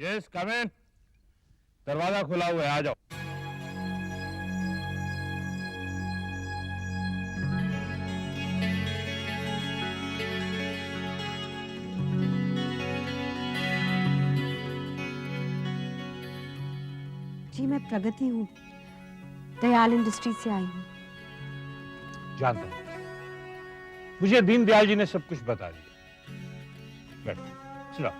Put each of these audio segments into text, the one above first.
Yes come इन। दरवाजा खुला हुआ है, आ जाओ। जी मैं प्रगति हूँ, दयाल इंडस्ट्री से आई हूँ। जानता हूँ, मुझे दीनदयाल जी ने सब कुछ बता दिया। बैठो, चलो।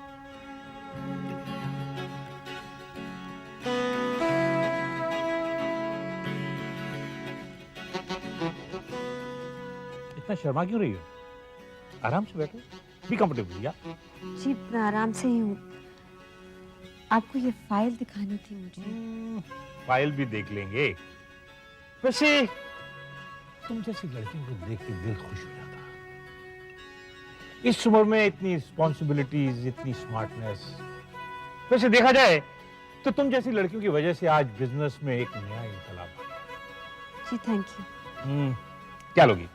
इतना शर्मा क्यों रही हो? आराम से बैठो, बी कंफर्टेबल। या जी मैं आराम से ही हूँ, आपको ये फाइल दिखानी थी मुझे। फाइल भी देख लेंगे। वैसे तुम जैसी लड़कियों को देख के दिल खुश हो जाता। इस उम्र में इतनी रिस्पॉन्सिबिलिटीज, इतनी स्मार्टनेस। वैसे देखा जाए तो तुम जैसी लड़कियों की वजह से आज बिजनेस में एक नया इनकलाब आ गया। जी थैंक यू। क्या लोगी?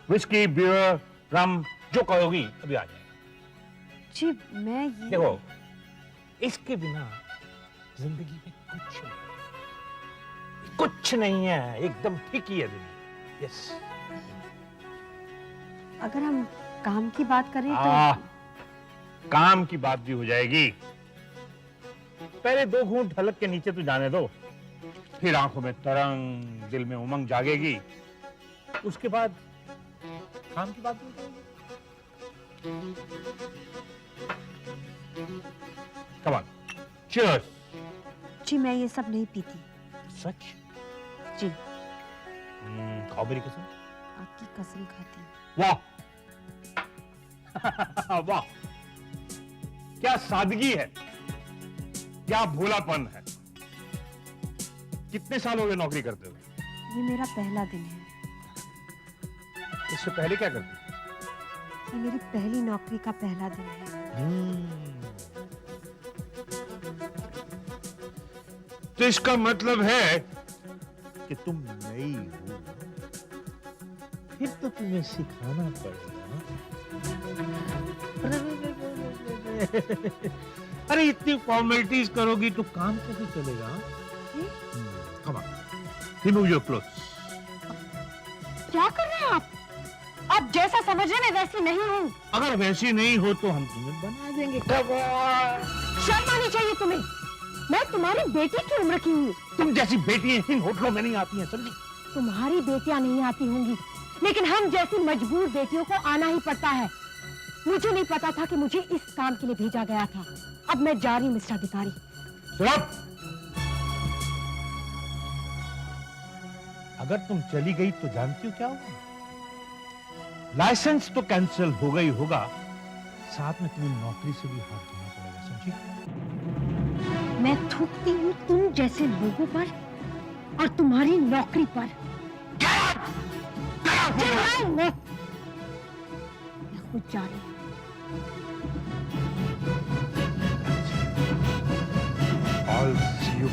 विस्की, बियर, रम, जो कहोगी अभी आ जाएगा। जी मैं ये देखो, इसके बिना जिंदगी में कुछ नहीं है, एकदम ठीक ही है दुनिया। यस। अगर हम काम की बात करें तो काम की बात भी हो जाएगी। पहले 2 घूंट हलक के नीचे तो जाने दो, फिर आंखों में तरंग, दिल में उमंग जागेगी। उसके बाद काम की बात भी हो जाएगी। Come on, cheers. जी मैं ये सब नहीं पीती। सच? जी खाओ मेरी कसम। आपकी कसम खाती हूँ। वाह वाह, क्या सादगी है, क्या भोलापन है। कितने साल हो गए नौकरी करते हुए? ये मेरा पहला दिन है। इससे पहले क्या करते थे? ये मेरी पहली नौकरी का पहला दिन है। तो इसका मतलब है कि तुम नई हो, फिर तो तुम्हें सिखाना पड़ेगा। अरे इतनी फॉर्मेलिटीज करोगी तो काम कैसे चलेगा? Come on, remove your clothes. क्या कर रहे हैं आप? आप जैसा समझ रहे मैं वैसी नहीं हूँ। अगर वैसी नहीं हो तो हम तुम्हें बना देंगे। शर्म आनी चाहिए तुम्हें। मैं तुम्हारी बेटी की उम्र की हूँ। तुम जैसी बेटियां इन होटलों में नहीं आती हैं, समझी? तुम्हारी बेटियां नहीं आती होंगी, लेकिन हम जैसी मजबूर बेटियों को आना ही पड़ता है। मुझे नहीं पता था कि मुझे इस काम के लिए भेजा गया था। अब मैं जा रही हूँ मिस्टर अधिकारी। सुनो, अगर तुम चली गई तो जानती हो क्या होगा? लाइसेंस तो कैंसिल होगा ही होगा, साथ में तुम्हें नौकरी से भी हाथ धोना पड़ेगा, समझी? मैं थूकती हूँ तुम जैसे लोगों पर और तुम्हारी नौकरी पर। मैं खुद जा रही हूँ। I'll see you.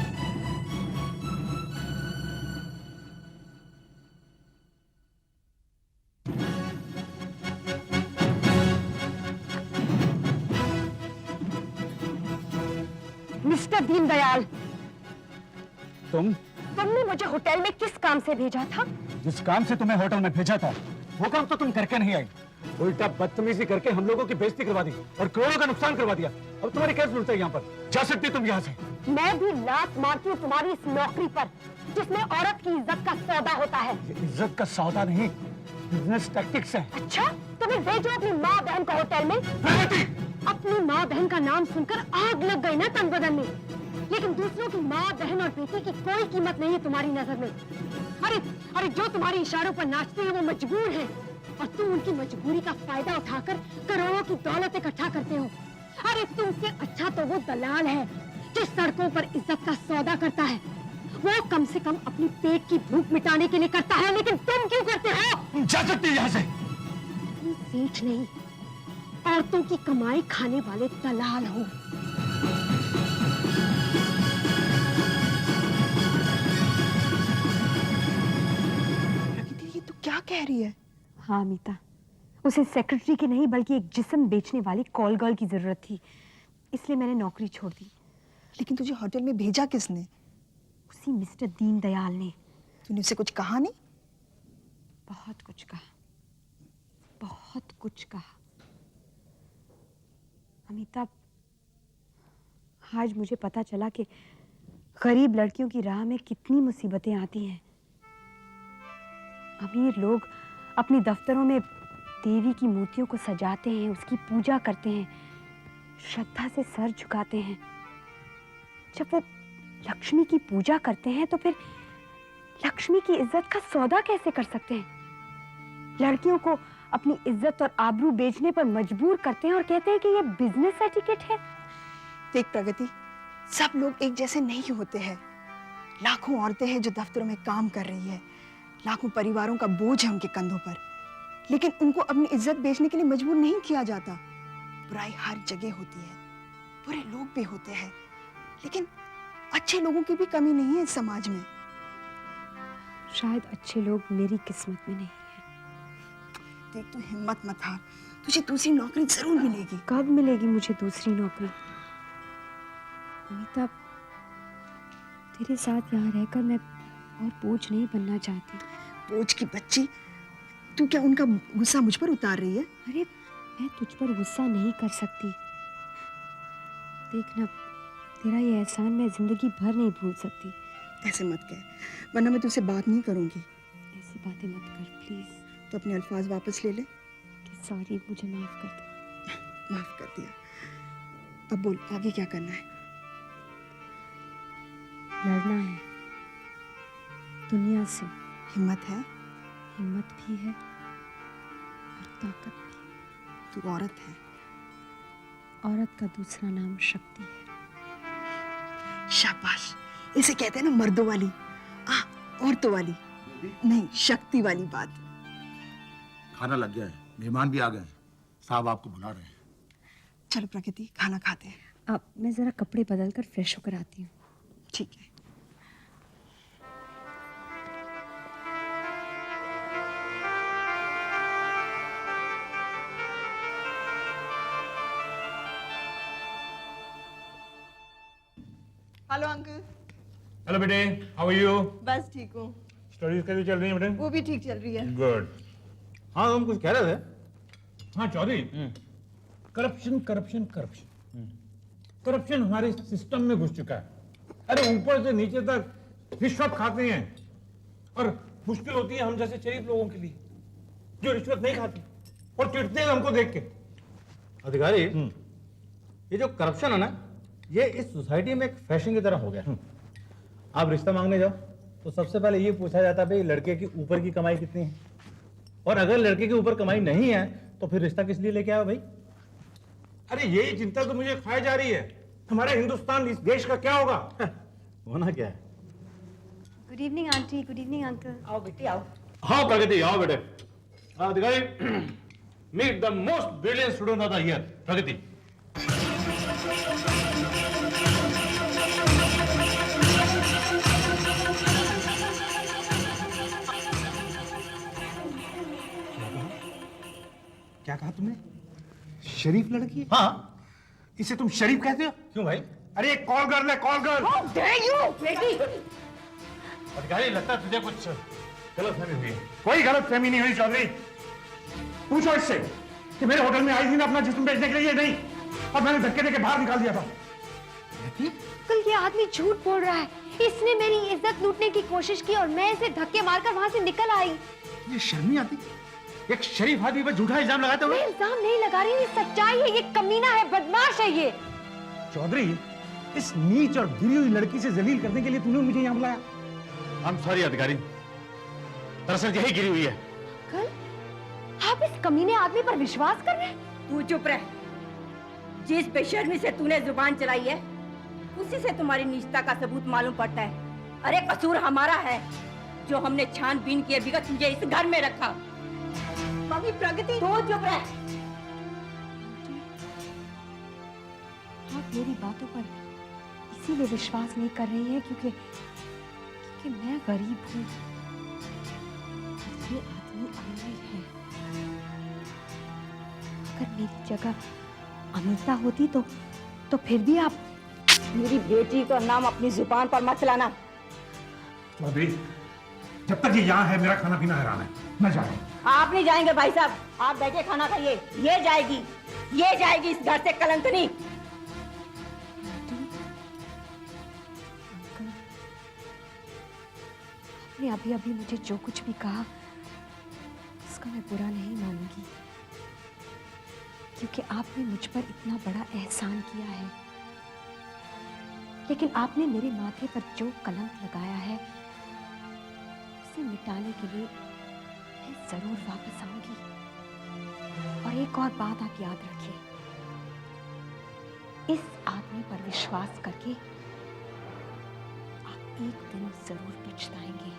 Mister Deendayal, तुमने मुझे होटल में किस काम से भेजा था? जिस काम से तुम्हें होटल में भेजा था वो काम तो तुम करके नहीं आई, उल्टा बदतमीजी करके हम लोगों की बेइज्जती करवा दी और करोड़ों का नुकसान करवा दिया। अब तुम्हारी कैसे मिलता है यहाँ पर? जा सकती तुम यहाँ से। मैं भी लात मारती हूँ तुम्हारी इस नौकरी पर, जिसमें औरत की इज्जत का सौदा होता है। ये इज्जत का सौदा नहीं, बिजनेस टैक्टिक्स है। अच्छा, तुम्हें भेजो अपनी माँ बहन को होटल में। अपनी माँ बहन का नाम सुनकर आग लग गई ना तन बदन में, लेकिन दूसरों की माँ बहन और बेटी की कोई कीमत नहीं है तुम्हारी नजर में। अरे जो तुम्हारे इशारों पर नाचते हैं वो मजबूर हैं और तुम उनकी मजबूरी का फायदा उठाकर करोड़ों की दौलत इकट्ठा करते हो। अरे तुमसे अच्छा तो वो दलाल है जो सड़कों पर इज्जत का सौदा करता है। वो कम से कम अपनी पेट की भूख मिटाने के लिए करता है, लेकिन तुम क्यों करते हो? जा सकती है यहाँ से। तुम सेठ नहीं, औरतों की कमाई खाने वाले दलाल हो। ये तो क्या कह रही है? हाँ अमिता, उसे सेक्रेटरी की नहीं बल्कि एक जिस्म बेचने वाली कॉल गर्ल की जरूरत थी, इसलिए मैंने नौकरी छोड़ दी। लेकिन तुझे होटल में भेजा किसने? उसी मिस्टर दीनदयाल ने। तूने उसे कुछ कहा नहीं? बहुत कुछ कहा, बहुत कुछ कहा। अमिताभ, आज मुझे पता चला कि गरीब लड़कियों की राह में कितनी मुसीबतें आती हैं। अमीर लोग अपने दफ्तरों में देवी की मूर्तियों को सजाते हैं, उसकी पूजा करते हैं, श्रद्धा से सर झुकाते हैं। जब वो लक्ष्मी की पूजा करते हैं तो फिर लक्ष्मी की इज्जत का सौदा कैसे कर सकते हैं? लड़कियों को अपनी इज्जत और आबरू बेचने पर मजबूर करते हैं और कहते हैं कि ये बिजनेस एटिकेट है। देख प्रगति, सब लोग एक जैसे नहीं होते हैं। लाखों औरतें हैं जो दफ्तरों में काम कर रही है, लाखों परिवारों का बोझ है उनके कंधों पर, लेकिन उनको अपनी इज्जत बेचने के लिए मजबूर नहीं किया जाता। बुराई हर जगह होती है, बुरे लोग भी होते हैं, लेकिन अच्छे लोगों की भी कमी नहीं है इस समाज में। शायद अच्छे लोग मेरी किस्मत में नहीं है। देख, तू हिम्मत मत हार, तुझे दूसरी नौकरी जरूर मिलेगी। कब मिलेगी मुझे दूसरी नौकरी? अमिताभ, तेरे साथ यहाँ रहकर मैं और बोझ नहीं बनना चाहती। बोझ की बच्ची, तू क्या उनका गुस्सा मुझ पर उतार रही है? अरे, मैं तुझ पर गुस्सा नहीं कर सकती। देखना, तेरा ये एहसान मैं जिंदगी भर नहीं भूल सकती। ऐसे मत कह, वरना मैं तुझसे बात नहीं करूंगी। ऐसी बातें मत कर प्लीज। तो अपने अल्फाज वापस ले ले। कि सॉरी, मुझे माफ कर दे। माफ कर दिया। अब बोल, आगे क्या करना है? लड़ना है दुनिया से। हिम्मत है? हिम्मत भी है और ताकत भी। तू औरत है। औरत का दूसरा नाम शक्ति है। शाबाश, इसे कहते हैं ना मर्दों वाली, औरतों वाली नहीं, शक्ति वाली बात। खाना लग गया है, मेहमान भी आ गए हैं, साहब आपको बुला रहे हैं। चलो प्रकृति, खाना खाते हैं। अब मैं जरा कपड़े बदल कर फ्रेश होकर आती हूँ। ठीक है। Hello uncle. हेलो बेटे, हाउ आर यू? बस ठीक हूँ। स्टडीज कैसी चल रही है बेटे? वो भी ठीक चल रही है। गुड। हाँ, तुम कुछ कह रहे थे? हाँ Chaudhary, corruption corruption corruption corruption हमारे सिस्टम में घुस चुका है। अरे ऊपर से नीचे तक रिश्वत खाते हैं, और मुश्किल होती है हम जैसे शरीफ लोगों के लिए जो रिश्वत नहीं खाते और चिढ़ते हैं हमको देख के। अधिकारी, ये जो करप्शन है ना, ये इस सोसाइटी में एक फैशन की तरह हो गया। आप रिश्ता मांगने जाओ तो सबसे पहले ये पूछा जाता है भाई लड़के की ऊपर की कमाई कितनी है, और अगर लड़के के ऊपर कमाई नहीं है तो फिर रिश्ता किस लिए लेके आओ भाई? अरे यही चिंता तो मुझे खाई जा रही है, हमारे हिंदुस्तान इस देश का क्या होगा? होना क्या है? Good evening aunty, good evening uncle. आओ बेटी आओ। हाँ प्रगति, आओ बेटे। Adhikari, meet the most brilliant student of the year, Pragati. क्या कहा तुमने? शरीफ लड़की है? हाँ, इसे तुम शरीफ कहते हो? क्यों भाई? अरे एक कॉल गर्ल है, कॉल गर्ल। अधिकारी, लगता है तुझे कुछ गलतफहमी हुई है। कोई गलतफहमी नहीं हुई चौधरी। पूछो इससे कि मेरे होटल में आई थी ना अपना जिस्म बेचने के लिए, नहीं, और मैंने धक्के देके बाहर निकाल दिया था। कल ये आदमी झूठ बोल रहा है। इसने मेरी इज्जत लूटने की कोशिश की और मैं इसे धक्के मारकर वहां से निकल आई। ये शर्म नहीं आती? एक शरीफ आदमी पर झूठा इल्जाम लगाते हुए? मैं इल्जाम नहीं लगा रही, ये सच्चाई है। ये कमीना है, बदमाश है ये। चौधरी, इस नीच और गिरी हुई लड़की से जलील करने के लिए तूने मुझे यहाँ बुलाया? I'm sorry अधिकारी, दरअसल यही गिरी हुई है। कल आप इस कमीने आदमी पर विश्वास कर रहे हैं? तू चुप रह। जिस बेशर्मी से तूने जुबान चलाई है, उसी से तुम्हारी नीचता का सबूत मालूम पड़ता है। अरे कसूर हमारा है जो हमने छानबीन किए बिगड़ तुझे इस घर में रखा। मम्मी प्रगति, तू चुप रह। आप मेरी बातों पर इसीलिए विश्वास नहीं कर रही हैं क्योंकि मैं गरीब हूँ। ये आदमी अमीर है। अगर मेरी जगह अमीरता होती तो फिर भी आप मेरी बेटी का नाम अपनी जुबान पर मत लाना। चौधरी, जब तक ये यहाँ है मेरा खाना पीना हैरान है। मैं जा रहा हूँ। आप नहीं जाएंगे भाई साहब, आप बैठे खाना खाइए। ये जाएगी इस घर से कलंकनी। आपने अभी अभी मुझे जो कुछ भी कहा उसका मैं बुरा नहीं मानूंगी, क्योंकि आपने मुझ पर इतना बड़ा एहसान किया है। लेकिन आपने मेरे माथे पर जो कलंक लगाया है उसे मिटाने के लिए मैं जरूर वापस आऊंगी। और एक और बात आप याद रखिए, इस आदमी पर विश्वास करके आप एक दिन जरूर पछताएंगे।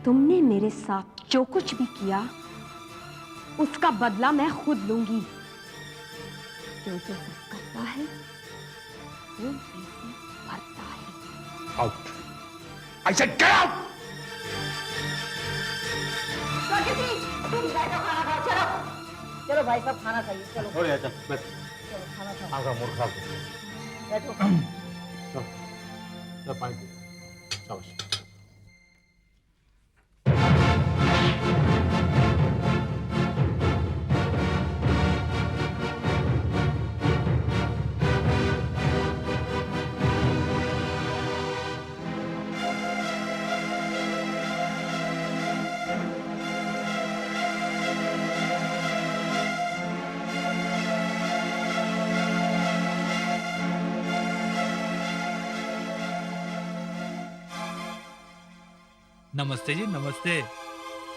तुमने मेरे साथ जो कुछ भी किया उसका बदला मैं खुद लूंगी। जो जैसा करता है वो वैसे भरता है। Out. I said get out! तुम बैठो, खाना खाओ। चलो चलो भाई साहब, खाना खाइए। चलो और चल बस चलो खाना खाओ। आगा मूर्खा बैठो। चल चल पानी पी। शाबाश। नमस्ते जी, नमस्ते।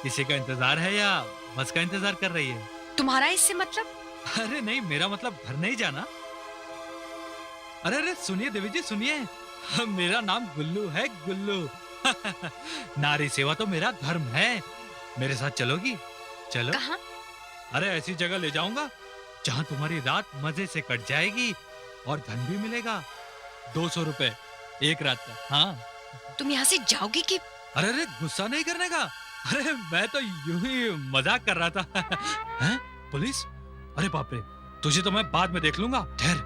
किसी का इंतजार है या बस का इंतजार कर रही है? तुम्हारा इससे मतलब? अरे नहीं, मेरा मतलब घर नहीं जाना। अरे अरे सुनिए देवी जी, सुनिए। मेरा नाम गुल्लू है, गुल्लू। नारी सेवा तो मेरा धर्म है। मेरे साथ चलोगी? चलो। कहाँ? अरे ऐसी जगह ले जाऊंगा जहाँ तुम्हारी रात मजे से कट जाएगी और धन भी मिलेगा। 200 रुपए एक रात का। हाँ। तुम यहाँ से जाओगी कि? अरे अरे गुस्सा नहीं करने का। अरे मैं तो यूं ही मजाक कर रहा था। हैं? पुलिस? अरे बाप रे, तुझे तो मैं बाद में देख लूंगा। ठहर।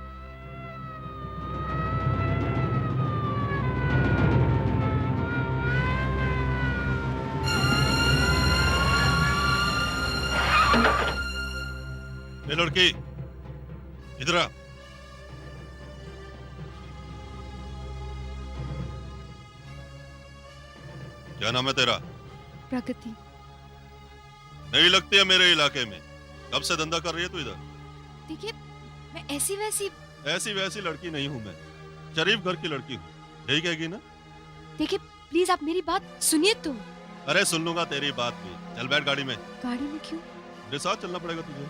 ये लड़की इधर आ। क्या नाम है तेरा? प्रगति। नहीं लगती है मेरे इलाके में। कब से धंधा कर रही है तू इधर? देखिए, मैं ऐसी वैसी लड़की नहीं हूँ मैं। शरीफ घर की लड़की हूँ। यही कहेगी ना? देखिए प्लीज आप मेरी बात सुनिए तो। अरे सुन लूंगा तेरी बात भी। चल बैठ गाड़ी में। गाड़ी में क्यों? मेरे साथ चलना पड़ेगा तुझे।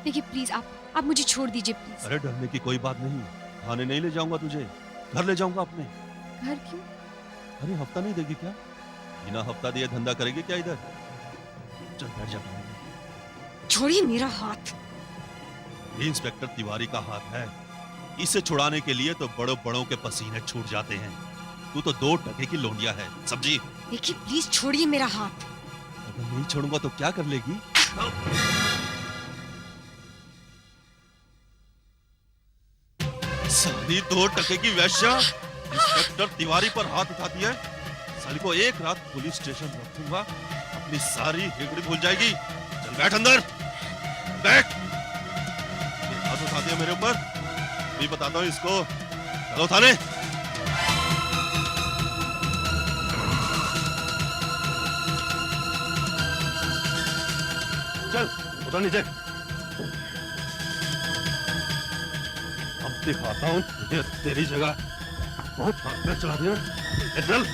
देखिए प्लीज आप मुझे छोड़ दीजिए प्लीज। अरे डरने की कोई बात नहीं। थाने नहीं ले जाऊंगा तुझे, घर ले जाऊंगा अपने। घर क्यों? अरे हफ्ता नहीं देगी क्या? बिना हफ्ता दिए धंधा करेगी क्या इधर? चल बैठ जा। छोड़िए मेरा हाथ। ये इंस्पेक्टर तिवारी का हाथ है। इसे छुड़ाने के लिए तो बड़ों बड़ों के पसीने छूट जाते हैं। तू तो 2 टके की लोंडिया है, समझी? देखिए प्लीज छोड़िए मेरा हाथ। अगर नहीं छोड़ूंगा तो क्या कर लेगी? साली 2 टके की वैश्या इंस्पेक्टर तिवारी पर हाथ उठाती है। साली को एक रात पुलिस स्टेशन रखूंगा, अपनी सारी हिगड़ी भूल जाएगी। चल बैठ अंदर, बैठ। हाथ उठाती है मेरे ऊपर। भी बताता हूँ इसको। चलो थाने। चल उतर नीचे। अब दिखाता हूँ तुझे तेरी जगह। बहुत हाथ में चला दिया। चल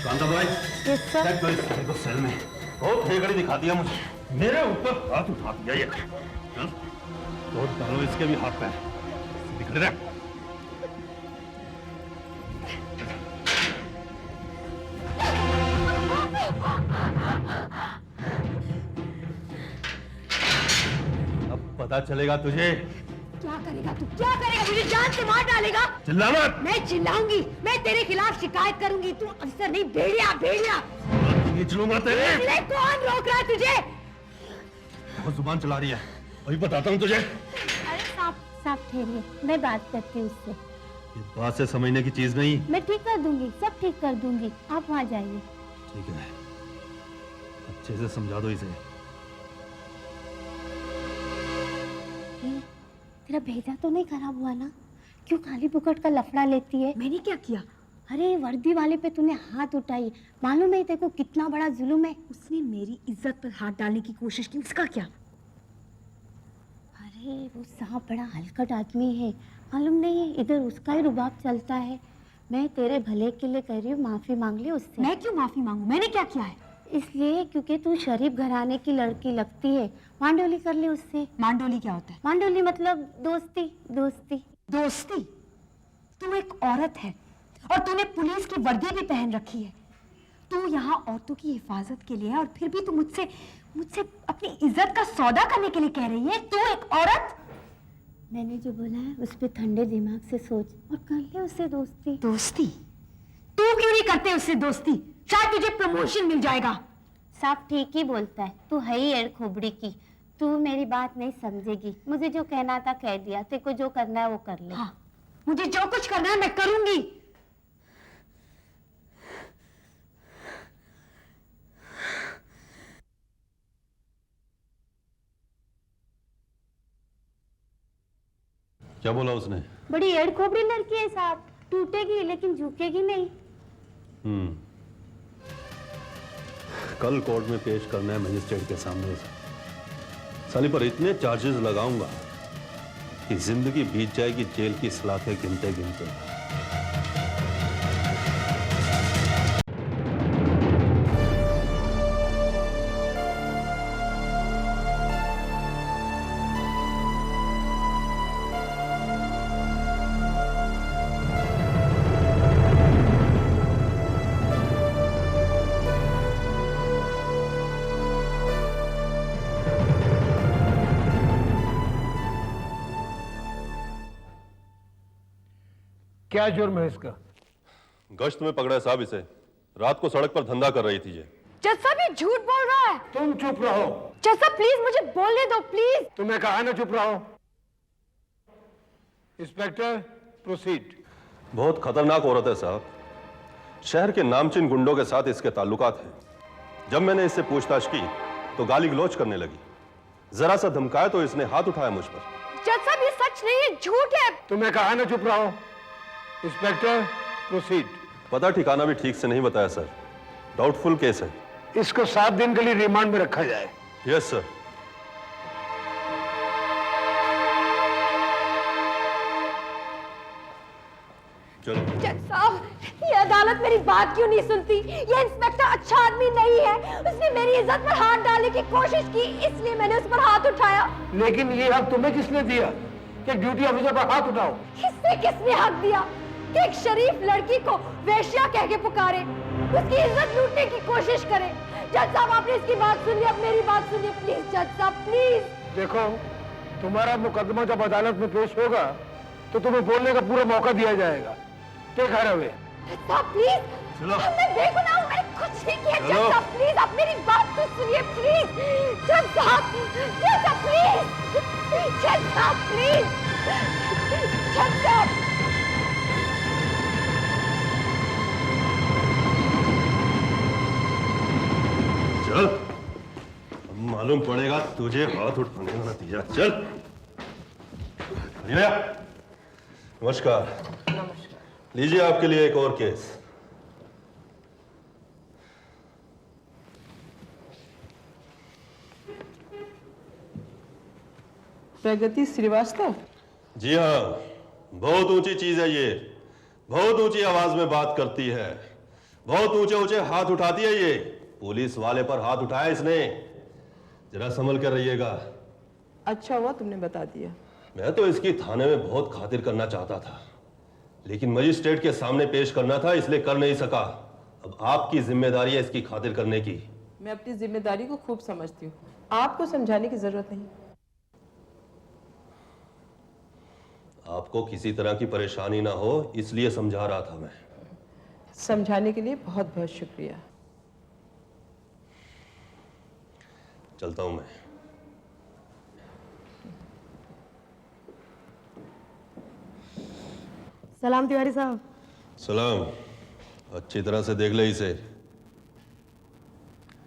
कांता भाई, चेक करो इस साले को सेल में। बहुत हेगड़ी दिखा दिया मुझे। मेरे ऊपर हाथ उठा दिया ये। चल तो डालो इसके भी हाथ पैर। निकल रहा। अब पता चलेगा तुझे। क्या करेगा तू? क्या करेगा? मुझे जान से मार डालेगा। चिल्ला मत। मैं चिल्लाऊंगी। मैं तेरे खिलाफ शिकायत करूंगी। तू अफसर नहीं, भेड़िया भेड़िया। खींच लूंगा तेरे। निकले, कौन रोक रहा है तुझे? बहुत जुबान चला रही है, अभी बताता हूँ तुझे। अरे साफ ठहरिए, मैं बात करती हूँ उससे। ये बात से समझने की चीज नहीं। मैं ठीक कर दूंगी, सब ठीक कर दूंगी, आप वहाँ जाइए। ठीक है, अच्छे से समझा दो इसे। तेरा भेजा तो नहीं खराब हुआ ना? क्यों खाली पुकट का लफड़ा लेती है? मैंने क्या किया? अरे वर्दी वाले पे तूने हाथ उठाई, मालूम है तेरे को कितना बड़ा जुल्म है? उसने मेरी इज्जत पर हाथ डालने की कोशिश की, उसका क्या? अरे वो साहब बड़ा हलकट आदमी है, मालूम नहीं है, इधर उसका ही रुबाब चलता है। मैं तेरे भले के लिए कह रही हूँ, माफी मांग ली उससे। मैं क्यों माफी मांगू? मैंने क्या किया है? इसलिए क्योंकि तू शरीफ घराने की लड़की लगती है। मांडोली कर ली उससे। मांडोली क्या होता है? मांडोली मतलब दोस्ती। दोस्ती दोस्ती? तू एक औरत है और तूने पुलिस की वर्दी भी पहन रखी है। तू यहाँ औरतों की हिफाजत के लिए है और फिर भी तू मुझसे अपनी इज्जत का सौदा करने के लिए कह रही है? तू एक औरत? मैंने जो बोला है उस पे ठंडे दिमाग से सोच और कर ले उससे दोस्ती। दोस्ती? तू क्यों नहीं करते उससे दोस्ती? शायद तुझे प्रमोशन मिल जाएगा। साफ ठीक ही बोलता है, तू है ही एड़ खोबड़ी की। तू मेरी बात नहीं समझेगी। मुझे जो कहना था कह दिया, तेरे को जो करना है वो कर ले। हाँ, मुझे जो कुछ करना है मैं करूंगी। क्या बोला उसने? बड़ी एड़ खोबड़ी लड़की है साहब, टूटेगी लेकिन झुकेगी नहीं। कल कोर्ट में पेश करना है मजिस्ट्रेट के सामने। साली पर इतने चार्जेस लगाऊंगा कि जिंदगी बीत जाएगी जेल की सलाखें गिनते गिनते। क्या जुर्म है इसका? गश्त में पकड़ा है साहब इसे। रात को सड़क पर धंधा कर रही थी ये। जज साहब ये झूठ बोल रहा है। तुम चुप रहो। जज साहब प्लीज मुझे बोलने दो प्लीज। तुम्हें कहा ना चुप रहो। Inspector proceed. बहुत खतरनाक औरत है साहब। शहर के नामचीन गुंडों के साथ इसके ताल्लुकात हैं। जब मैंने इससे पूछताछ की तो गाली गलौज करने लगी। जरा सा धमकाया तो इसने हाथ उठाया मुझ पर। जज साहब ये सच नहीं है, झूठ है। तुम्हें कहा ना चुप रहो। Inspector proceed. पता ठिकाना भी ठीक से नहीं बताया सर। डाउटफुल केस है। इसको 7 दिन के लिए रिमांड में रखा जाए। Yes sir. चलो। जज साहब ये अदालत मेरी बात क्यों नहीं सुनती? ये इंस्पेक्टर अच्छा आदमी नहीं है, उसने मेरी इज्जत पर हाथ डालने की कोशिश की, इसलिए मैंने उस पर हाथ उठाया। लेकिन ये हक तुम्हें किसने दिया कि ड्यूटी ऑफिसर पर हाथ उठाओ? इससे किसने हक दिया कि एक शरीफ लड़की को वेश्या कह के पुकारे, उसकी इज्जत लूटने की कोशिश करे? जज साहब आपने इसकी बात सुन ली, अब मेरी बात सुनिए प्लीज। जज साहब प्लीज। देखो, तुम्हारा मुकदमा जब अदालत में पेश होगा तो तुम्हें बोलने का पूरा मौका दिया जाएगा। Take her away. जज साहब प्लीज। चलो। मैं बेगुनाह हूं, मैंने कुछ नहीं किया। जज साहब प्लीज आप मेरी बात तो सुनिए प्लीज। जज साहब प्लीज। जज साहब प्लीज। जज साहब चल, अब मालूम पड़ेगा तुझे हाथ उठाने का नतीजा। चल। नमस्कार। लीजिए आपके लिए एक और केस। प्रगति श्रीवास्तव? जी हाँ, बहुत ऊंची चीज है ये। बहुत ऊंची आवाज में बात करती है, बहुत ऊंचे ऊंचे हाथ उठाती है ये। पुलिस वाले पर हाथ उठाया इसने। जरा संभल कर रहिएगा। अच्छा हुआ तुमने बता दिया। मैं तो इसकी थाने में बहुत खातिर करना चाहता था, लेकिन मजिस्ट्रेट के सामने पेश करना था, इसलिए कर नहीं सका। अब आपकी जिम्मेदारी है इसकी खातिर करने की। मैं अपनी जिम्मेदारी को खूब समझती हूँ, आपको समझाने की जरूरत नहीं। आपको किसी तरह की परेशानी ना हो इसलिए समझा रहा था मैं। समझाने के लिए बहुत बहुत शुक्रिया। चलता हूं मैं। सलाम तिवारी साहब। सलाम। अच्छी तरह से देख ले इसे।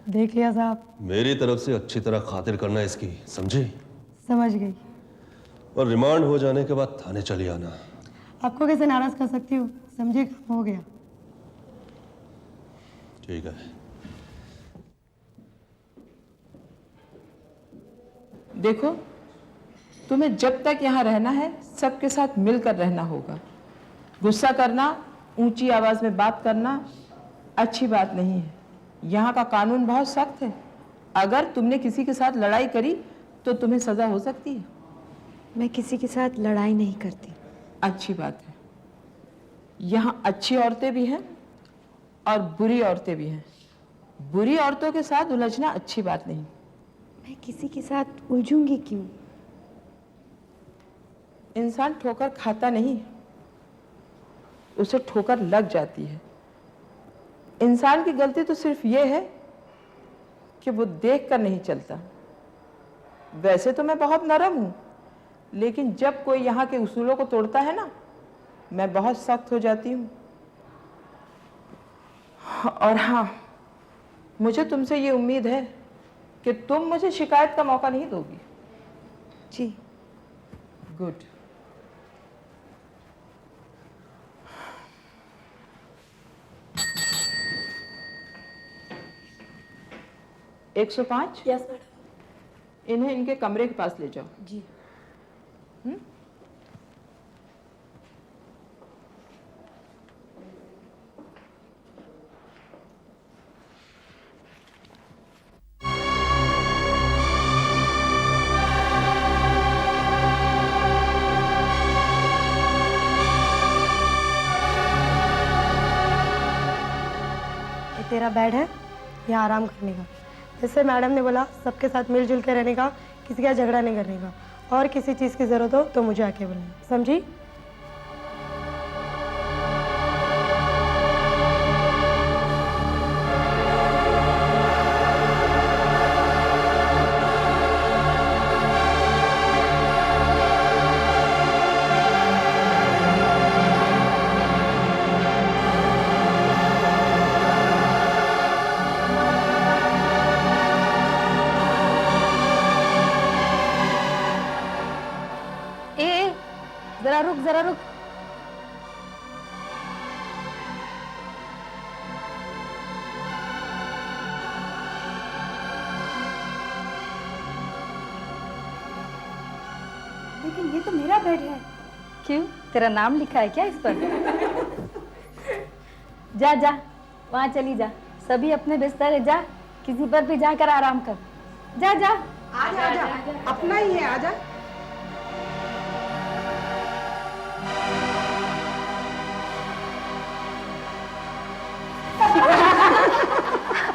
देख लिया साहब। मेरी तरफ से अच्छी तरह खातिर करना इसकी, समझी? समझ गई। और रिमांड हो जाने के बाद थाने चली आना। आपको कैसे नाराज कर सकती हूँ? समझे, काम हो गया। ठीक है। देखो, तुम्हें जब तक यहाँ रहना है सबके साथ मिलकर रहना होगा। गुस्सा करना, ऊंची आवाज में बात करना अच्छी बात नहीं है। यहाँ का कानून बहुत सख्त है। अगर तुमने किसी के साथ लड़ाई करी तो तुम्हें सजा हो सकती है। मैं किसी के साथ लड़ाई नहीं करती। अच्छी बात है। यहाँ अच्छी औरतें भी हैं और बुरी औरतें भी हैं। बुरी औरतों के साथ उलझना अच्छी बात नहीं। मैं किसी के साथ उलझूंगी क्यों? इंसान ठोकर खाता नहीं है, उसे ठोकर लग जाती है। इंसान की गलती तो सिर्फ ये है कि वो देख कर नहीं चलता। वैसे तो मैं बहुत नरम हूं, लेकिन जब कोई यहाँ के उसूलों को तोड़ता है ना, मैं बहुत सख्त हो जाती हूँ। और हाँ, मुझे तुमसे ये उम्मीद है कि तुम मुझे शिकायत का मौका नहीं दोगी। जी। गुड। एक 105? Yes madam. इन्हें इनके कमरे के पास ले जाओ। जी। ये तेरा बेड है, यहाँ आराम करने का। जैसे मैडम ने बोला, सबके साथ मिलजुल के रहने का, किसी का झगड़ा नहीं करने का। और किसी चीज़ की ज़रूरत हो तो मुझे आके बोलना, समझी? जरा रुक। लेकिन ये तो मेरा बेड है। क्यों, तेरा नाम लिखा है क्या इस पर? जा जा, वहाँ चली जा। सभी अपने बिस्तर है, जा किसी पर भी जाकर आराम कर। जा जा। आजा आजा, अपना ही है, आजा।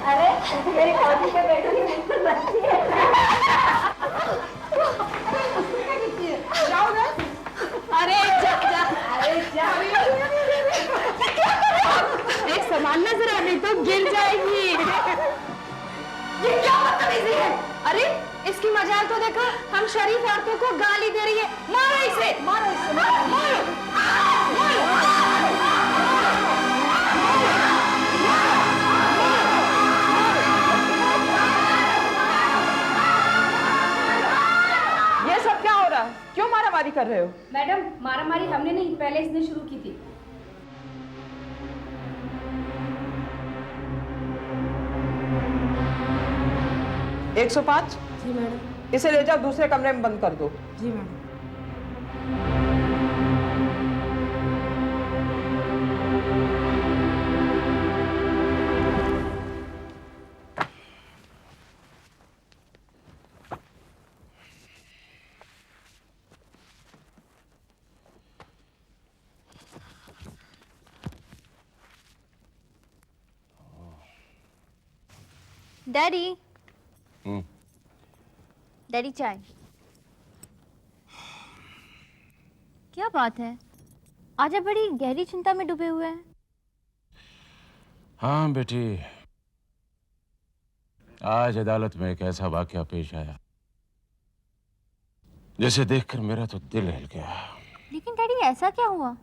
अरे मेरी कॉफी के बेटे की बिल्कुल बच्ची है। जाओ ना। अरे जा जा, अरे जा। एक संभालना जरा, नहीं तो गिर जाएगी। ये क्या बदतमीजी है? अरे इसकी मजाल तो देखो, हम शरीफ औरतों को गाली दे रही है। मारो इसे, मारो इसे, मारो, मारो, ये सब क्या हो रहा है? क्यों मारामारी कर रहे हो? मैडम, मारामारी हमने नहीं, पहले इसने शुरू की थी। एक 105? जी मैडम। इसे ले जाओ, दूसरे कमरे में बंद कर दो। जी मैडम। डैडी, डैडी चाय। क्या बात है, आज आप बड़ी गहरी चिंता में डूबे हुए हैं। हाँ बेटी, आज अदालत में एक ऐसा वाकया पेश आया जिसे देखकर मेरा तो दिल हिल गया। लेकिन डैडी ऐसा क्या हुआ?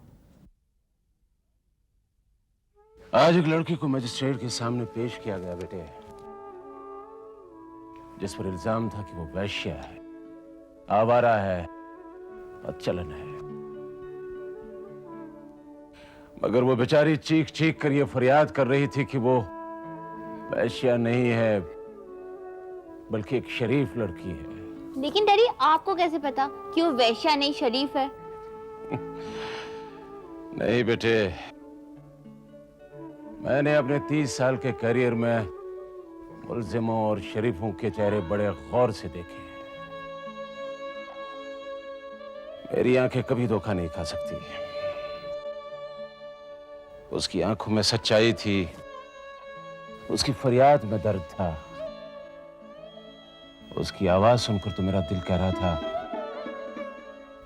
आज एक लड़की को मजिस्ट्रेट के सामने पेश किया गया बेटे, जिस पर इल्जाम था कि वो वैश्या है, आवारा है, बदचलन है। मगर वो बेचारी चीख चीख कर ये फरियाद कर रही थी कि वो वैश्या नहीं है बल्कि एक शरीफ लड़की है। लेकिन डैडी आपको कैसे पता कि वो वैश्या नहीं शरीफ है? नहीं बेटे, मैंने अपने 30 साल के करियर में मुल्जिमों और शरीफों के चेहरे बड़े गौर से देखे। मेरी आंखें कभी धोखा नहीं खा सकती। उसकी आंखों में सच्चाई थी, उसकी फरियाद में दर्द था, उसकी आवाज सुनकर तो मेरा दिल कह रहा था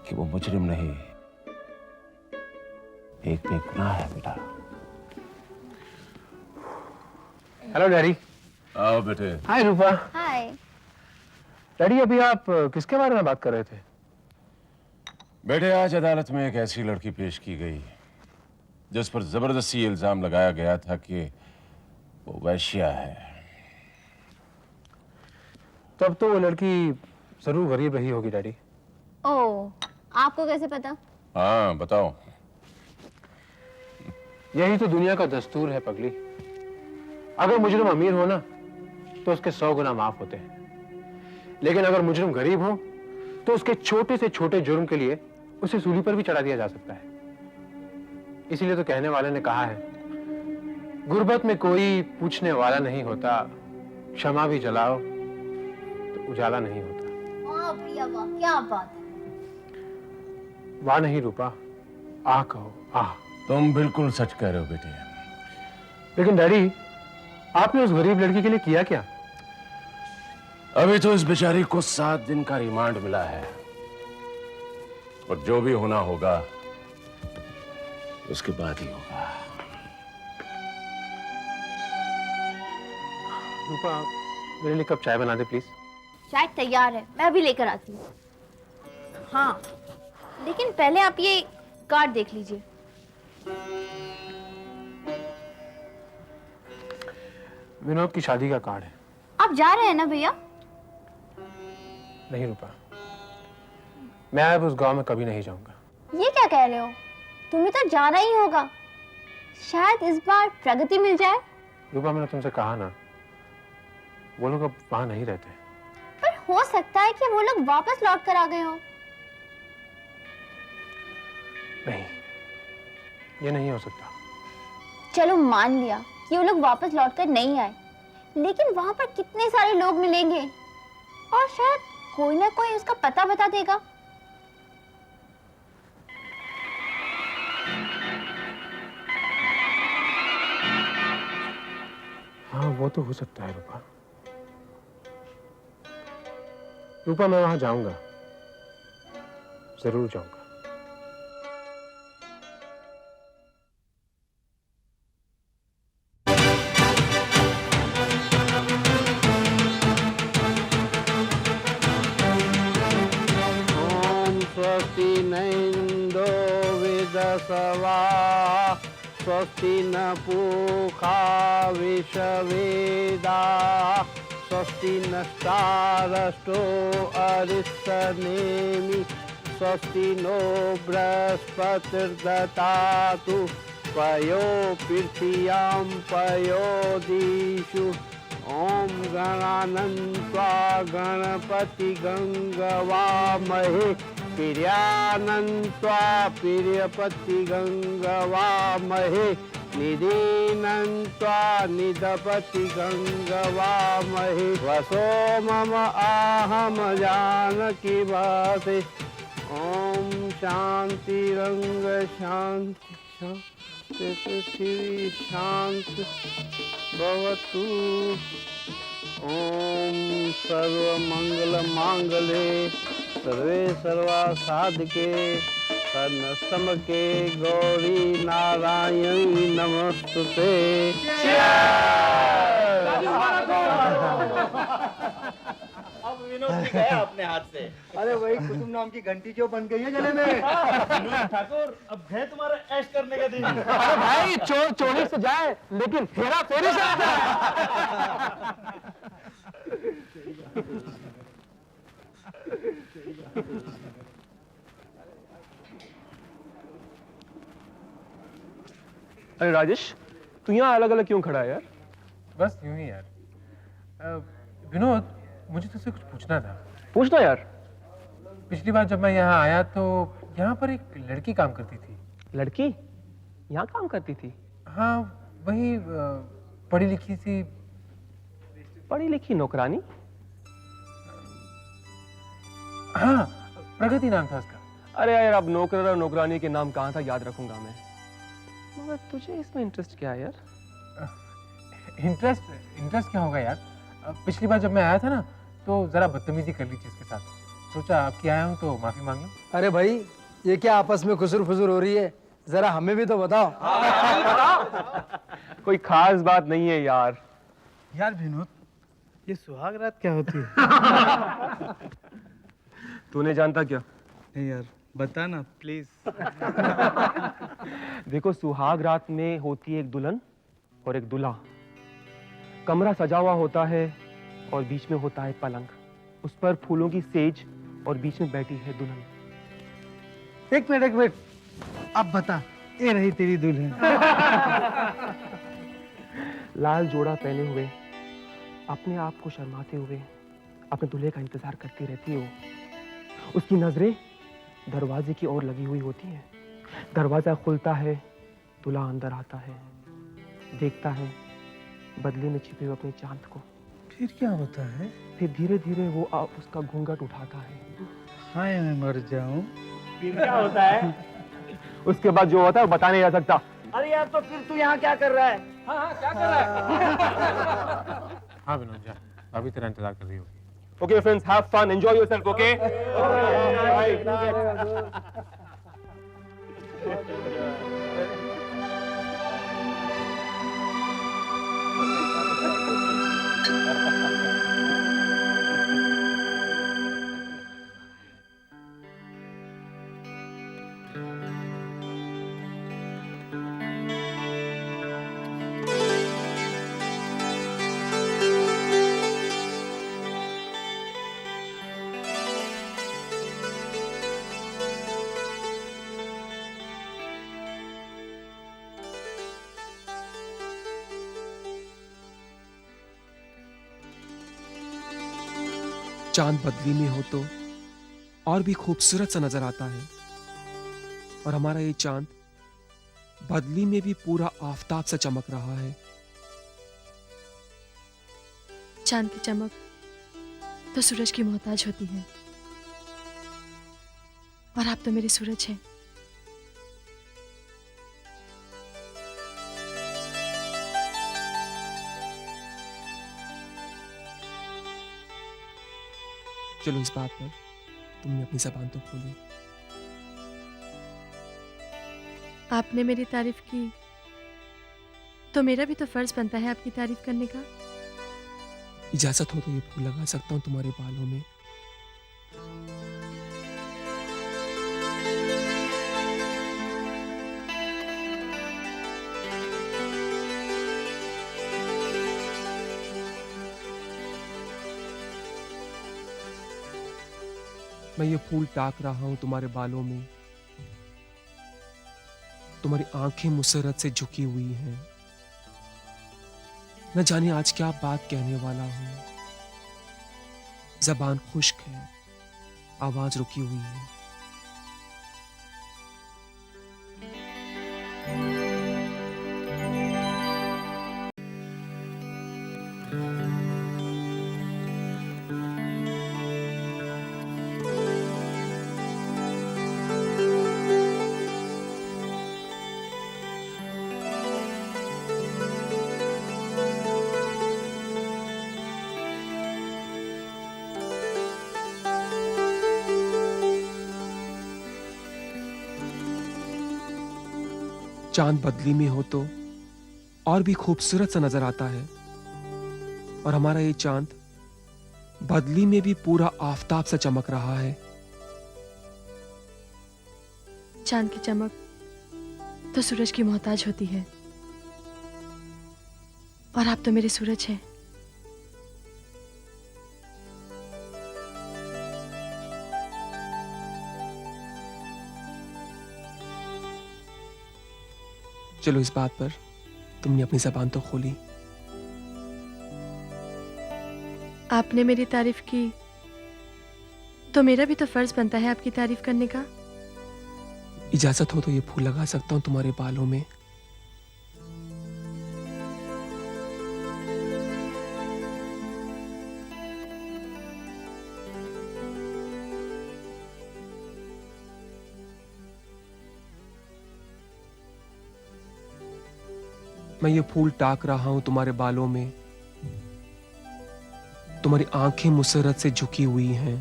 कि वो मुजरिम नहीं, एक बेगुनाह है बेटा। Hello daddy. आओ बेटे। हाय रूपा। हाय डैडी, अभी आप किसके बारे में बात कर रहे थे? बेटे, आज अदालत में एक ऐसी लड़की पेश की गई जिस पर जबरदस्ती इल्जाम लगाया गया था कि वो वैश्या है। तब तो वो लड़की जरूर गरीब रही होगी डैडी। ओह, आपको कैसे पता? हाँ बताओ। यही तो दुनिया का दस्तूर है पगली। अगर मुजरिम अमीर हो ना तो उसके 100 गुना माफ होते हैं, लेकिन अगर मुजरिम गरीब हो तो उसके छोटे से छोटे जुर्म के लिए उसे सूली पर भी चढ़ा दिया जा सकता है। इसीलिए तो कहने वाले ने कहा है, गुर्बत में कोई पूछने वाला नहीं होता, क्षमा भी जलाओ तो उजाला नहीं होता। वाह भैया वाह, क्या बात है। वाह नहीं रूपा, आह कहो, आह। तुम बिल्कुल सच कह रहे हो बेटे। लेकिन डैडी, आपने उस गरीब लड़की के लिए किया क्या? अभी तो इस बेचारी को 7 दिन का रिमांड मिला है, और जो भी होना होगा उसके बाद ही होगा। रूपा, मेरे लिए कप चाय बना दे प्लीज। चाय तैयार है, मैं अभी लेकर आती हूँ। हाँ, लेकिन पहले आप ये कार्ड देख लीजिए। विनोद की शादी का कार्ड है। आप जा रहे हैं ना भैया? नहीं रूपा, मैं अब उस गांव में कभी नहीं जाऊंगा। ये क्या कह रहे हो? तुम्हें तो जाना ही होगा, शायद इस बार प्रगति मिल जाए। रूपा, मैंने तुमसे कहा ना, वो लोग अब वहां नहीं रहते। पर हो सकता है कि वो लोग वापस लौट कर आ गए हो। नहीं, ये नहीं हो सकता। चलो मान लिया कि वो लोग वापस लौटकर नहीं आए, लेकिन वहां पर कितने सारे लोग मिलेंगे और शायद कोई ना कोई उसका पता बता देगा। हाँ, वो तो हो सकता है रूपा। रूपा, मैं वहां जाऊंगा, जरूर जाऊंगा। स्वस्ति नैन्दो विदसवा स्वस्ति न पूषा विश्ववेदा स्वस्ति नस्तारष्टो अरिष्टनेमि स्वस्ति नो बृहस्पतिर्दधातु पयो पृथिव्यां पयो दिषु ओम गणानन्त्वा गणपति गंगवामहे प्रियानन्त्वा प्रियपति गंगवामहे निधीनन्त्वा निधपति गंगवामहे वसो मम आहम जानकी वासे ओम शांति रंग शांति शांति पृथ्वी शांति भवतु। ओम सर्वमंगल मांगले सर्वे सर्वा साधके सन समके गौरी नारायणी नमस्तुते। अब विनोद जी गया अपने हाथ से। अरे वही कुसुम नाम की घंटी जो बन गई है गले में। विनोद ठाकुर, अब है तुम्हारा ऐश करने का दिन। अरे भाई, चोर चोरी से जाए लेकिन हेरा फेरी से ना जाए। अरे राजेश, तू यहाँ अलग अलग क्यों खड़ा है यार? बस यूं ही यार। विनोद, मुझे तुझसे कुछ पूछना था। पूछना यार। पिछली बार जब मैं यहाँ आया तो यहाँ पर एक लड़की काम करती थी। लड़की यहाँ काम करती थी? हाँ, वही पढ़ी लिखी सी। पढ़ी लिखी नौकरानी? हाँ, प्रगति नाम था उसका। अरे यार, अब नौकर और नौकरानी के नाम कहाँ था याद रखूंगा मैं। मगर तुझे इसमें इंटरेस्ट क्या है यार? इंटरेस्ट क्या होगा यार? पिछली बार जब मैं आया था ना तो जरा बदतमीजी कर ली थी इसके साथ। सोचा आपकी आया हूँ तो माफी मांग लूं। अरे भाई, ये क्या आपस में खुसुर फुसुर हो रही है? जरा हमें भी तो बताओ। कोई खास बात नहीं है यार। यार विनोद, ये सुहाग रात क्या होती है? तूने जानता क्या? नहीं यार, बता ना प्लीज। देखो, सुहाग रात में होती है एक दुल्हन और एक दूल्हा। कमरा सजा हुआ होता है और बीच में होता है पलंग। उस पर फूलों की सेज और बीच में बैठी है दुल्हन। एक मिनट, अब बता, ये रही तेरी दुल्हन। लाल जोड़ा पहने हुए, अपने आप को शर्माते हुए अपने दूल्हे का इंतजार करती रहती हो। उसकी नजरें दरवाजे की ओर लगी हुई होती हैं। दरवाजा खुलता है, दूल्हा अंदर आता है, देखता है बदले में छिपे हुए अपने चांद को। फिर क्या होता है? फिर धीरे धीरे वो उसका घूंघट उठाता है। हाय, मैं मर जाऊं। फिर क्या होता है? उसके बाद जो होता है वो बता नहीं जा सकता। अरे यार, तो फिर तू यहाँ क्या कर रहा है? हाँ, क्या कर रहा है? हाँ विनोद, जा, अभी तेरा इंतजार कर रही होगी। Okay, friends, have fun, enjoy yourself, okay? चांद बदली में हो तो और भी खूबसूरत सा नजर आता है, और हमारा ये चांद बदली में भी पूरा आफताब सा चमक रहा है। चांद की चमक तो सूरज की मोहताज होती है, और आप तो मेरे सूरज हैं। चलो, इस बात पर तुमने अपनी जबान तो खोली। आपने मेरी तारीफ की तो मेरा भी तो फर्ज बनता है आपकी तारीफ करने का। इजाजत हो तो ये फूल लगा सकता हूँ तुम्हारे बालों में। मैं ये फूल टाक रहा हूं तुम्हारे बालों में। तुम्हारी आंखें मुसरत से झुकी हुई हैं। न जाने आज क्या बात कहने वाला हूं। जबान खुश्क है, आवाज रुकी हुई है। चांद बदली में हो तो और भी खूबसूरत सा नजर आता है, और हमारा ये चांद बदली में भी पूरा आफताब सा चमक रहा है। चांद की चमक तो सूरज की मोहताज होती है, और आप तो मेरे सूरज हैं। चलो, इस बात पर तुमने अपनी जबान तो खोली। आपने मेरी तारीफ की तो मेरा भी तो फर्ज बनता है आपकी तारीफ करने का। इजाजत हो तो ये फूल लगा सकता हूं तुम्हारे बालों में। मैं ये फूल टाक रहा हूं तुम्हारे बालों में। तुम्हारी आंखें मुसरत से झुकी हुई हैं।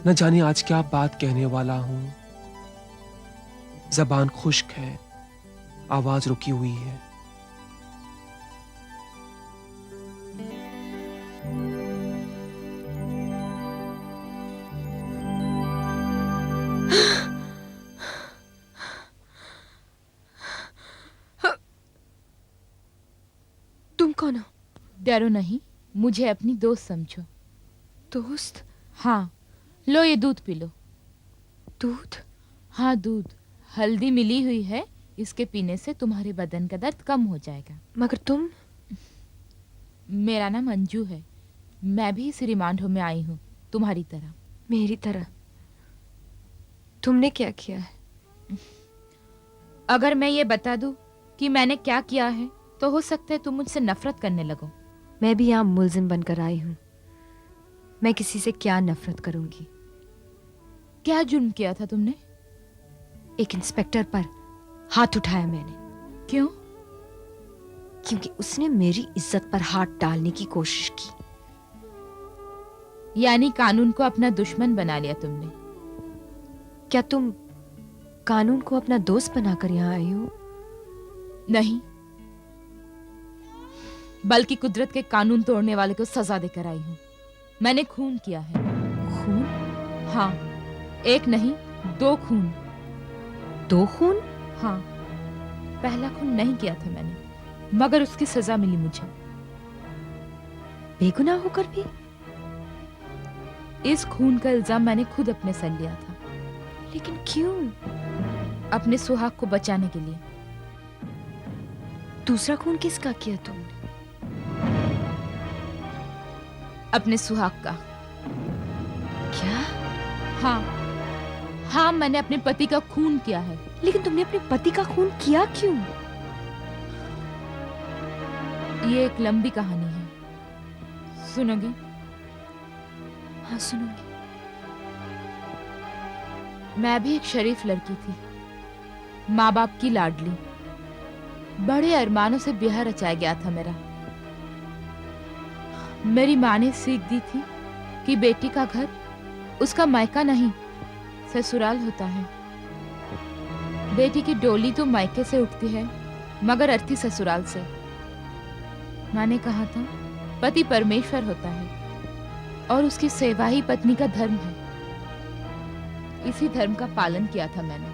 न जाने आज क्या बात कहने वाला हूं। जबान खुश्क है, आवाज रुकी हुई है। तुम कौन हो? डरो नहीं, मुझे अपनी दोस्त समझो। दोस्त? हाँ, लो ये दूध पी लो। दूध? हाँ, दूध। हल्दी मिली हुई है, इसके पीने से तुम्हारे बदन का दर्द कम हो जाएगा। मगर तुम? मेरा नाम अंजू है। मैं भी इस रिमांड होम में आई हूँ, तुम्हारी तरह। मेरी तरह? तुमने क्या किया है? अगर मैं ये बता दूं कि मैंने क्या किया है तो हो सकता है तुम मुझसे नफरत करने लगो। मैं भी यहाँ मुल्जिम बनकर आई हूँ। मैं किसी से क्या नफरत करूंगी? क्या जुर्म किया था तुमने? एक इंस्पेक्टर पर हाथ उठाया मैंने। क्यों? क्योंकि उसने मेरी इज्जत पर हाथ डालने की कोशिश की। यानी कानून को अपना दुश्मन बना लिया तुमने। क्या तुम कानून को अपना दोस्त बनाकर यहाँ आई हो? नहीं, बल्कि कुदरत के कानून तोड़ने वाले को सजा देकर आई हूँ। मैंने खून किया है। खून? हाँ, एक नहीं, 2 खून। 2 खून? हाँ, पहला खून नहीं किया था मैंने, मगर उसकी सजा मिली मुझे। बेगुनाह होकर भी? इस खून का इल्जाम मैंने खुद अपने सर लिया था। लेकिन क्यों? अपने सुहाग को बचाने के लिए। दूसरा खून किसका किया तुमने? अपने सुहाग का। क्या? हाँ, मैंने अपने पति का खून किया है। लेकिन तुमने अपने पति का खून किया क्यों? ये एक लंबी कहानी है, सुनोगी? हाँ, सुनूंगी। मैं भी एक शरीफ लड़की थी, माँ बाप की लाडली। बड़े अरमानों से ब्याह रचाया गया था मेरा। मेरी माँ ने सीख दी थी कि बेटी का घर उसका मायका नहीं, ससुराल होता है। बेटी की डोली तो मायके से उठती है, मगर अर्थी ससुराल से। माँ ने कहा था, पति परमेश्वर होता है और उसकी सेवा ही पत्नी का धर्म है। इसी धर्म का पालन किया था मैंने।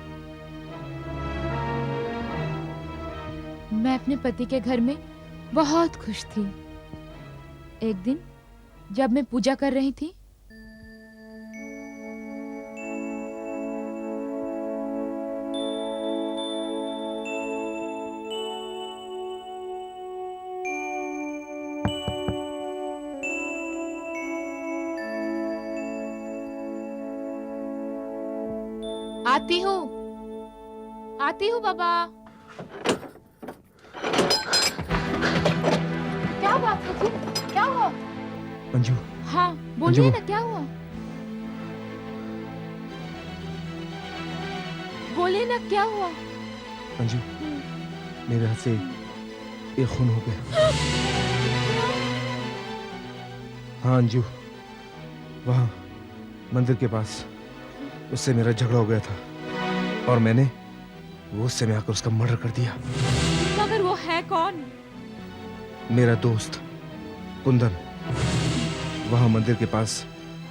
मैं अपने पति के घर में बहुत खुश थी। एक दिन जब मैं पूजा कर रही थी, आती हूँ बाबा। क्या हुआ सचिन? क्या हुआ? अंजू। हाँ, बोलिए ना, क्या हुआ? बोलिए ना, क्या हुआ? अंजू, मेरे हाथ से एक खून हो गया। हाँ अंजू, वहाँ मंदिर के पास उससे मेरा झगड़ा हो गया था और मैंने वो उससे में आकर उसका मर्डर कर दिया। मगर वो है कौन? मेरा दोस्त कुंदन। वहां मंदिर के पास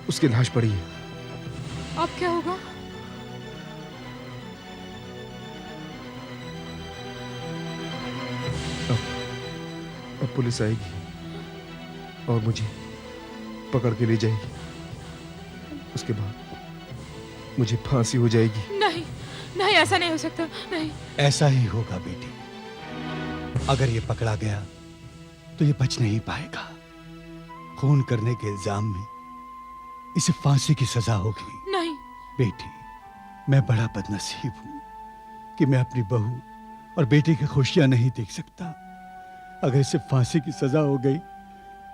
उसकी लाश पड़ी है। अब क्या होगा? अब पुलिस आएगी और मुझे पकड़ के ले जाएगी। उसके बाद मुझे फांसी हो जाएगी। नहीं नहीं, ऐसा नहीं हो सकता। नहीं, ऐसा ही होगा बेटी। अगर ये पकड़ा गया तो ये बच नहीं पाएगा। खून करने के इल्जाम में इसे फांसी की सजा होगी। नहीं बेटी, मैं बड़ा बदनसीब हूं कि मैं अपनी बहू और बेटी की खुशियां नहीं देख सकता। अगर इसे फांसी की सजा हो गई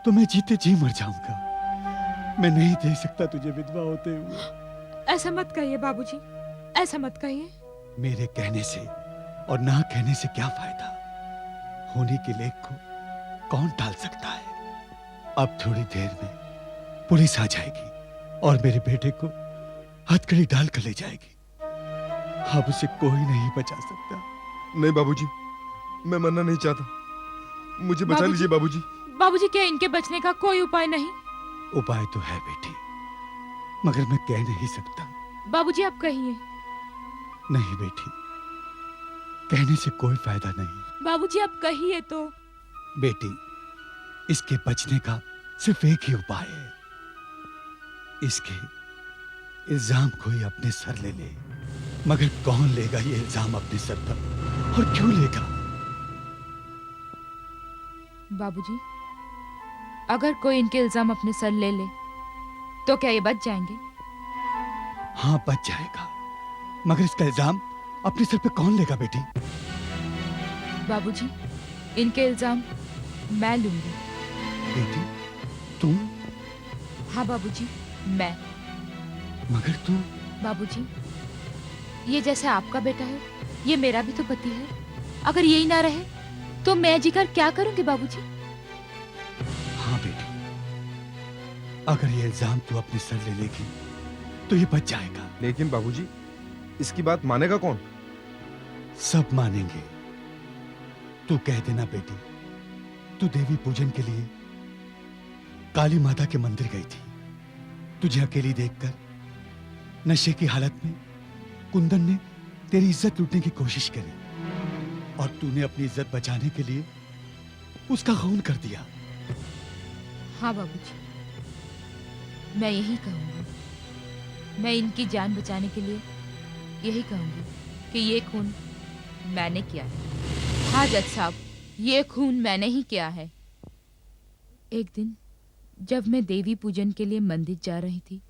तो मैं जीते जी मर जाऊंगा। मैं नहीं देख सकता तुझे विधवा होते हुए। ऐसा मत कहिए बाबूजी, ऐसा मत कहिए। मेरे कहने से और ना कहने से क्या फायदा? होने के लेख को कौन टाल सकता है? अब थोड़ी देर में पुलिस आ जाएगी और मेरे बेटे को हथकड़ी डाल कर ले जाएगी। अब उसे कोई नहीं बचा सकता। नहीं बाबूजी, मैं मरना नहीं चाहता। मुझे बचा लीजिए बाबूजी। बाबूजी, क्या इनके बचने का कोई उपाय नहीं? उपाय तो है बेटी, मगर मैं कह नहीं सकता। बाबूजी आप कहिए। नहीं बेटी, कहने से कोई फायदा नहीं। बाबूजी आप कहिए तो। बेटी, इसके बचने का सिर्फ एक ही उपाय है। इसके इल्जाम कोई अपने सर ले ले। मगर कौन लेगा ये इल्जाम अपने सर पर और क्यों लेगा? बाबूजी, अगर कोई इनके इल्जाम अपने सर ले ले तो क्या ये बच जाएंगे? हाँ, बच जाएगा। मगर इसका इल्जाम अपने सर पे कौन लेगा बेटी? बाबूजी, इनके इल्जाम मैं लूंगी। बेटी, तुम? हाँ बाबूजी, मैं। मगर तुम? बाबूजी, ये जैसे आपका बेटा है, ये मेरा भी तो पति है। अगर यही ना रहे तो मैं जीकर क्या करूंगी बाबूजी? हाँ बेटी, अगर ये इल्जाम तू अपने सर ले लेगी तो ये बच जाएगा। लेकिन बाबूजी, इसकी बात मानेगा कौन? सब मानेंगे। तू कह देना बेटी, तू देवी पूजन के लिए काली माता के मंदिर गई थी। तुझे अकेली देखकर नशे की हालत में कुंदन ने तेरी इज्जत लूटने की कोशिश करी और तूने अपनी इज्जत बचाने के लिए उसका खून कर दिया। हाँ बाबूजी, मैं यही कहूंगी। मैं इनकी जान बचाने के लिए यही कहूंगी कि ये खून मैंने किया है। हाँ जज साहब, ये खून मैंने ही किया है। एक दिन जब मैं देवी पूजन के लिए मंदिर जा रही थी,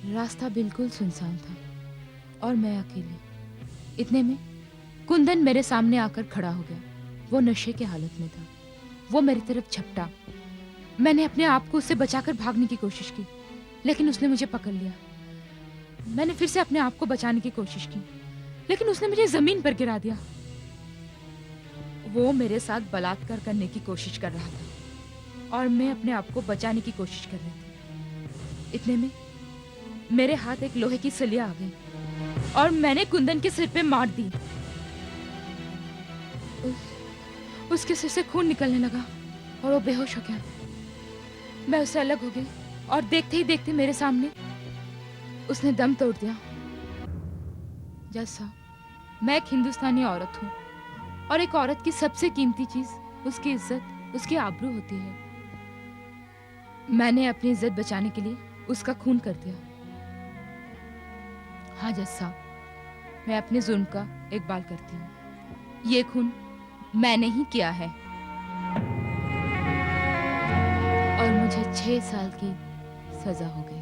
रास्ता बिल्कुल सुनसान था और मैं अकेली। इतने में कुंदन मेरे सामने आकर खड़ा हो गया। वो नशे की हालत में था। वो मेरी तरफ झपटा। मैंने अपने आप को उससे बचाकर भागने की कोशिश की, लेकिन उसने मुझे पकड़ लिया। मैंने फिर से अपने आप को बचाने की कोशिश की, लेकिन उसने मुझे जमीन पर गिरा दिया। वो मेरे साथ बलात्कार करने की कोशिश कर रहा था और मैं अपने आप को बचाने की कोशिश कर रही थी। इतने में मेरे हाथ एक लोहे की सलिया आ गई और मैंने कुंदन के सिर पे मार दी। उसके सिर से खून निकलने लगा और वो बेहोश हो गया। मैं उससे अलग हो गई और देखते ही देखते मेरे सामने उसने दम तोड़ दिया। जज साहब, मैं एक हिंदुस्तानी औरत हूँ और एक औरत की सबसे कीमती चीज उसकी इज्जत, उसकी आबरू होती है। मैंने अपनी इज्जत बचाने के लिए उसका खून कर दिया। हाँ जज साहब, मैं अपने जुर्म का इकबाल करती हूँ। ये खून मैंने ही किया है और मुझे 6 साल की सजा हो गई।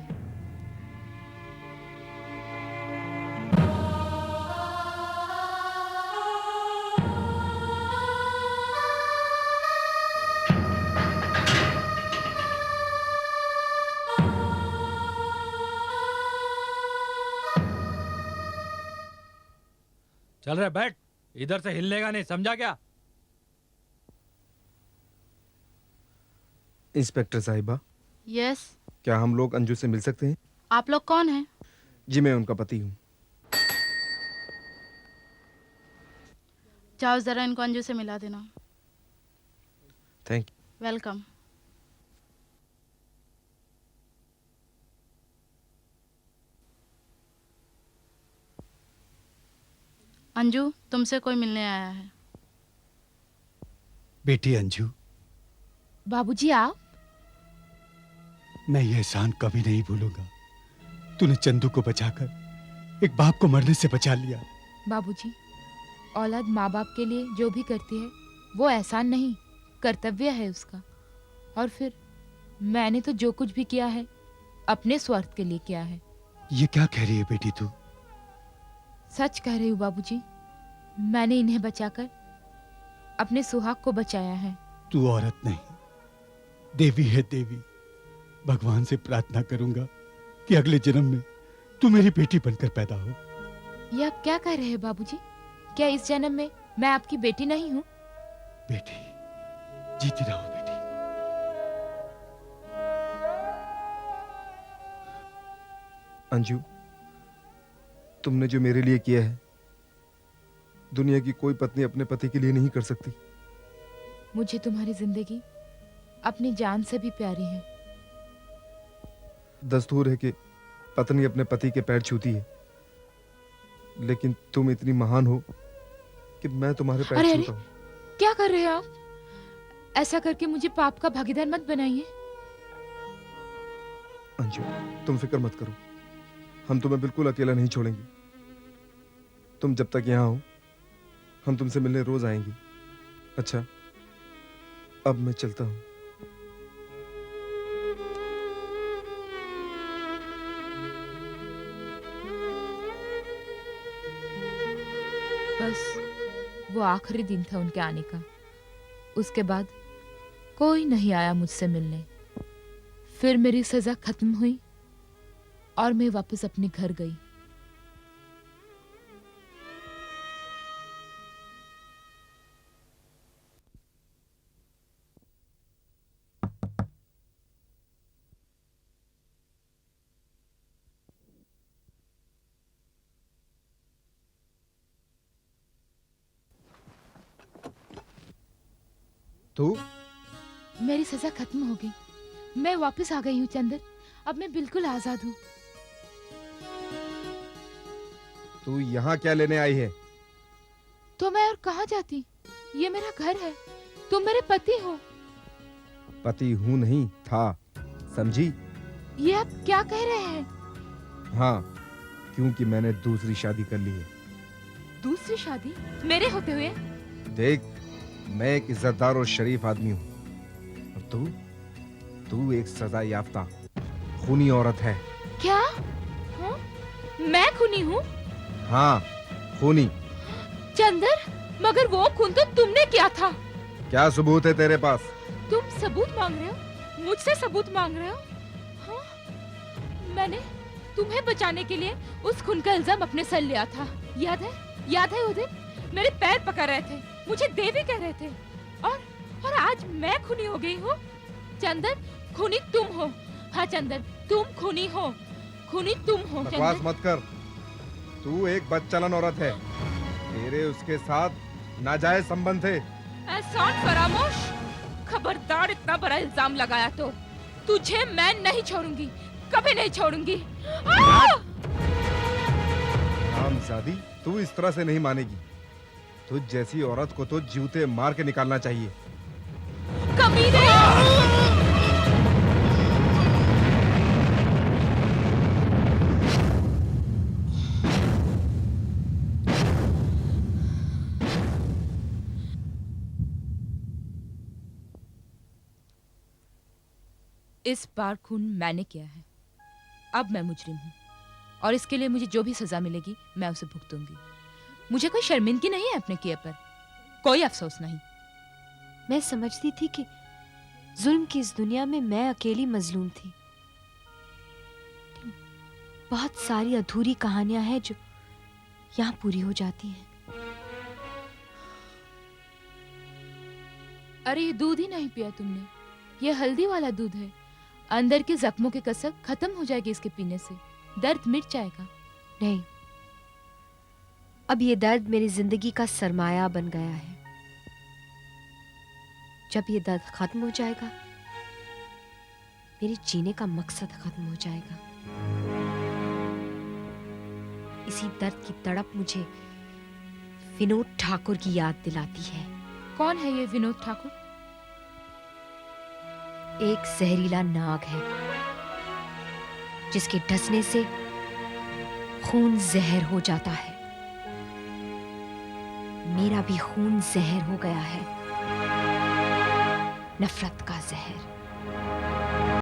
चल रहे बैठ, इधर से हिलने का नहीं, समझा क्या? इंस्पेक्टर साहिबा, यस। क्या हम लोग अंजू से मिल सकते हैं? आप लोग कौन हैं? जी मैं उनका पति हूँ। जाओ जरा इनको अंजू से मिला देना। Thank welcome. अंजू, तुमसे कोई मिलने आया है। बेटी अंजू, बाबूजी आप? मैं ये एहसान कभी नहीं भूलूंगा। तूने चंदू को बचाकर एक बाप को मरने से बचा लिया। बाबूजी, औलाद माँ बाप के लिए जो भी करती है वो एहसान नहीं, कर्तव्य है उसका। और फिर मैंने तो जो कुछ भी किया है अपने स्वार्थ के लिए किया है। ये क्या कह रही है बेटी तू? सच कह रही हूँ बाबूजी, मैंने इन्हें बचाकर अपने सुहाग को बचाया है। तू औरत नहीं, देवी है देवी। भगवान से प्रार्थना करूंगा कि अगले जन्म में तू मेरी बेटी बनकर पैदा हो। ये आप क्या कह रहे हैं बाबूजी? क्या इस जन्म में मैं आपकी बेटी नहीं हूँ? बेटी, जीती रहो बेटी। अंजू, तुमने जो मेरे लिए किया है दुनिया की कोई पत्नी अपने पति के लिए नहीं कर सकती। मुझे तुम्हारी जिंदगी अपनी जान से भी प्यारी है। दस्तूर है कि पत्नी अपने पति के पैर छूती है, लेकिन तुम इतनी महान हो कि मैं तुम्हारे पैर छूता हूं। क्या कर रहे हैं आप? ऐसा करके मुझे पाप का भागीदार मत बनाइए। अंजू, तुम फिक्र मत करो, हम तुम्हें बिल्कुल अकेला नहीं छोड़ेंगे। तुम जब तक यहाँ हो हम तुमसे मिलने रोज आएंगे। अच्छा, अब मैं चलता हूँ। बस वो आखिरी दिन था उनके आने का। उसके बाद कोई नहीं आया मुझसे मिलने। फिर मेरी सजा खत्म हुई और मैं वापस अपने घर गई। तू? मेरी सजा खत्म हो गई, मैं वापस आ गई हूँ चंदर। अब मैं बिल्कुल आजाद हूँ। तू यहाँ क्या लेने आई है? तो मैं और कहाँ जाती? ये मेरा घर है, तुम मेरे पति हो। पति हूँ नहीं था, समझी? ये आप क्या कह रहे हैं? हाँ, क्योंकि मैंने दूसरी शादी कर ली है। दूसरी शादी मेरे होते हुए? देख, मैं एक इज्जतदार और शरीफ आदमी हूँ, और तू एक सजा याफ्ता खूनी औरत है। क्या? हाँ? मैं खूनी हूँ? हाँ, खूनी। चंदर, मगर वो खून तो तुमने किया था। क्या सबूत है तेरे पास? तुम सबूत मांग रहे हो? मुझसे सबूत मांग रहे हो? हाँ? मैंने तुम्हें बचाने के लिए उस खून का इल्जाम अपने सर लिया था। याद है? याद है वो दिन? मेरे पैर पकड़ रहे थे, मुझे देवी कह रहे थे, और आज मैं खूनी हो गई हूँ। चंदन, खूनी तुम हो। हाँ चंदन, तुम खूनी हो। खूनी तुम हो। बकवास मत कर। तू एक बदचलन औरत है। तेरे उसके साथ नाजायज संबंध थे। एहसान फरामोश, खबरदार इतना बड़ा इल्जाम लगाया तो तुझे मैं नहीं छोड़ूंगी, कभी नहीं छोड़ूंगी। रामजादी, तू इस तरह से नहीं मानेगी। तुझ जैसी औरत को तो जूते मार के निकालना चाहिए। कमीने! इस बार खून मैंने किया है। अब मैं मुजरिम हूँ और इसके लिए मुझे जो भी सजा मिलेगी मैं उसे भुगतूंगी। मुझे कोई शर्मिंदगी नहीं है अपने किए पर, कोई अफसोस नहीं। मैं समझती थी कि जुल्म की इस दुनिया में मैं अकेली मजलूम थी। बहुत सारी अधूरी कहानियां हैं जो यहाँ पूरी हो जाती हैं। अरे ये दूध ही नहीं पिया तुमने, ये हल्दी वाला दूध है। अंदर के जख्मों की कसक खत्म हो जाएगी इसके पीने से, दर्द मिट जाएगा। नहीं, अब ये दर्द मेरी जिंदगी का सरमाया बन गया है। जब ये दर्द खत्म हो जाएगा, मेरे जीने का मकसद खत्म हो जाएगा। इसी दर्द की तड़प मुझे विनोद ठाकुर की याद दिलाती है। कौन है ये विनोद ठाकुर? एक जहरीला नाग है जिसके डसने से खून जहर हो जाता है। मेरा भी खून जहर हो गया है, नफरत का जहर।